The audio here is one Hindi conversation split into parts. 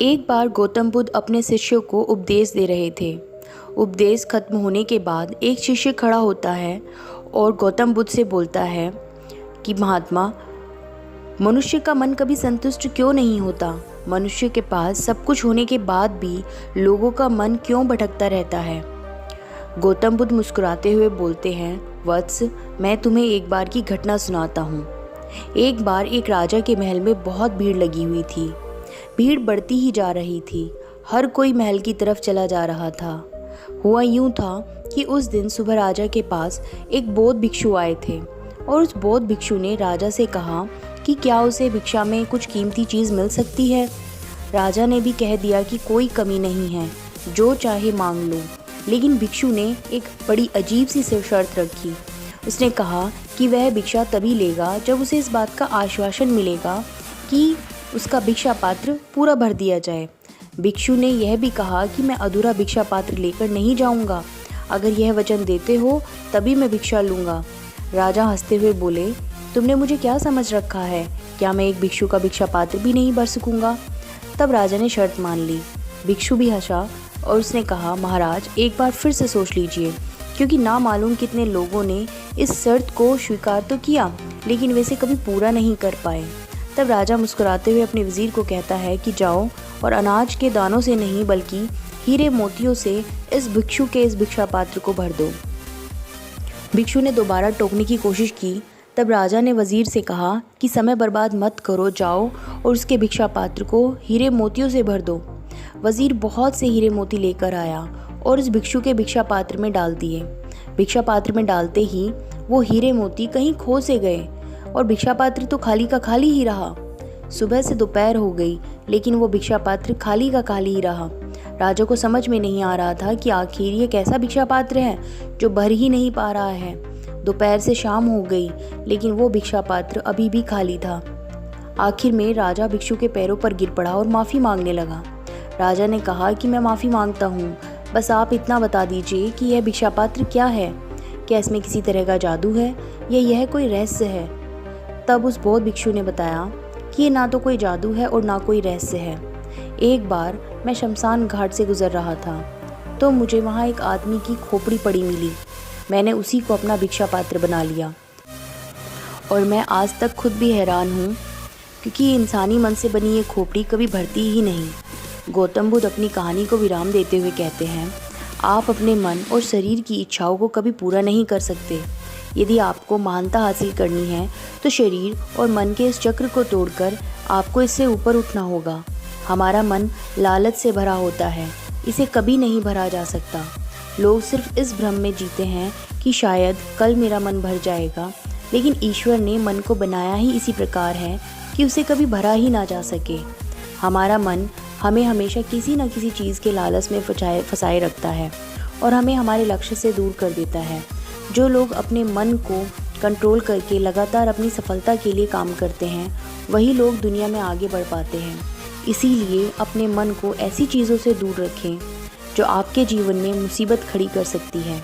एक बार गौतम बुद्ध अपने शिष्यों को उपदेश दे रहे थे। उपदेश खत्म होने के बाद एक शिष्य खड़ा होता है और गौतम बुद्ध से बोलता है कि महात्मा, मनुष्य का मन कभी संतुष्ट क्यों नहीं होता? मनुष्य के पास सब कुछ होने के बाद भी लोगों का मन क्यों भटकता रहता है? गौतम बुद्ध मुस्कुराते हुए बोलते हैं, वत्स, मैं तुम्हें एक बार की घटना सुनाता हूँ। एक बार एक राजा के महल में बहुत भीड़ लगी हुई थी। भीड़ बढ़ती ही जा रही थी। हर कोई महल की तरफ चला जा रहा था। हुआ यूं था कि उस दिन सुबह राजा के पास एक बौद्ध भिक्षु आए थे और उस बौद्ध भिक्षु ने राजा से कहा कि क्या उसे भिक्षा में कुछ कीमती चीज़ मिल सकती है। राजा ने भी कह दिया कि कोई कमी नहीं है, जो चाहे मांग लो। लेकिन भिक्षु ने एक बड़ी अजीब सी शर्त रखी। उसने कहा कि वह भिक्षा तभी लेगा जब उसे इस बात का आश्वासन मिलेगा कि उसका भिक्षा पात्र पूरा भर दिया जाए। भिक्षु ने यह भी कहा कि मैं अधूरा भिक्षा पात्र लेकर नहीं जाऊंगा। अगर यह वचन देते हो तभी मैं भिक्षा लूँगा। राजा हंसते हुए बोले, तुमने मुझे क्या समझ रखा है? क्या मैं एक भिक्षु का भिक्षा पात्र भी नहीं भर सकूँगा? तब राजा ने शर्त मान ली। भिक्षु भी हंसा और उसने कहा, महाराज, एक बार फिर से सोच लीजिए, क्योंकि ना मालूम कितने लोगों ने इस शर्त को स्वीकार तो किया लेकिन वैसे कभी पूरा नहीं कर पाए। तब राजा मुस्कुराते हुए अपने वजीर को कहता है कि जाओ और अनाज के दानों से नहीं बल्कि हीरे मोतियों से इस भिक्षु के इस भिक्षा पात्र को भर दो। भिक्षु ने दोबारा टोकने की कोशिश की। तब राजा ने वजीर से कहा कि समय बर्बाद मत करो, जाओ और उसके भिक्षा पात्र को हीरे मोतियों से भर दो। वजीर बहुत से हीरे मोती लेकर आया और उस भिक्षु के भिक्षा पात्र में डाल दिए। भिक्षा पात्र में डालते ही वो हीरे मोती कहीं खो से गए और भिक्षा पात्र तो खाली का खाली ही रहा। सुबह से दोपहर हो गई लेकिन वो भिक्षा पात्र खाली का खाली ही रहा। राजा को समझ में नहीं आ रहा था कि आखिर ये कैसा भिक्षा पात्र है जो भर ही नहीं पा रहा है। दोपहर से शाम हो गई लेकिन वो भिक्षा पात्र अभी भी खाली था। आखिर में राजा भिक्षु के पैरों पर गिर पड़ा और माफ़ी मांगने लगा। राजा ने कहा कि मैं माफ़ी मांगता हूँ, बस आप इतना बता दीजिए कि यह भिक्षा पात्र क्या है? क्या इसमें किसी तरह का जादू है या यह कोई रहस्य है? तब उस बौद्ध भिक्षु ने बताया कि ये ना तो कोई जादू है और ना कोई रहस्य है। एक बार मैं शमशान घाट से गुजर रहा था तो मुझे वहाँ एक आदमी की खोपड़ी पड़ी मिली। मैंने उसी को अपना भिक्षा पात्र बना लिया और मैं आज तक खुद भी हैरान हूँ क्योंकि इंसानी मन से बनी ये खोपड़ी कभी भरती ही नहीं। गौतम बुद्ध अपनी कहानी को विराम देते हुए कहते हैं, आप अपने मन और शरीर की इच्छाओं को कभी पूरा नहीं कर सकते। यदि आपको महानता हासिल करनी है तो शरीर और मन के इस चक्र को तोड़कर आपको इससे ऊपर उठना होगा। हमारा मन लालच से भरा होता है, इसे कभी नहीं भरा जा सकता। लोग सिर्फ इस भ्रम में जीते हैं कि शायद कल मेरा मन भर जाएगा, लेकिन ईश्वर ने मन को बनाया ही इसी प्रकार है कि उसे कभी भरा ही ना जा सके। हमारा मन हमें हमेशा किसी न किसी चीज़ के लालच में फंसाए रखता है और हमें हमारे लक्ष्य से दूर कर देता है। जो लोग अपने मन को कंट्रोल करके लगातार अपनी सफलता के लिए काम करते हैं वही लोग दुनिया में आगे बढ़ पाते हैं। इसीलिए अपने मन को ऐसी चीज़ों से दूर रखें जो आपके जीवन में मुसीबत खड़ी कर सकती है।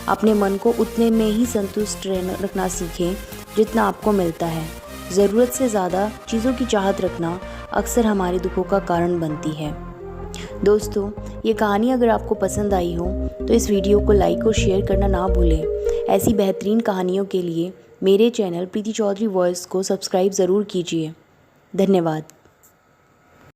अपने मन को उतने में ही संतुष्ट रखना सीखें जितना आपको मिलता है। ज़रूरत से ज़्यादा चीज़ों की चाहत रखना अक्सर हमारे दुखों का कारण बनती है। दोस्तों, ये कहानी अगर आपको पसंद आई हो तो इस वीडियो को लाइक और शेयर करना ना भूलें। ऐसी बेहतरीन कहानियों के लिए मेरे चैनल प्रीति चौधरी वॉइस को सब्सक्राइब ज़रूर कीजिए। धन्यवाद।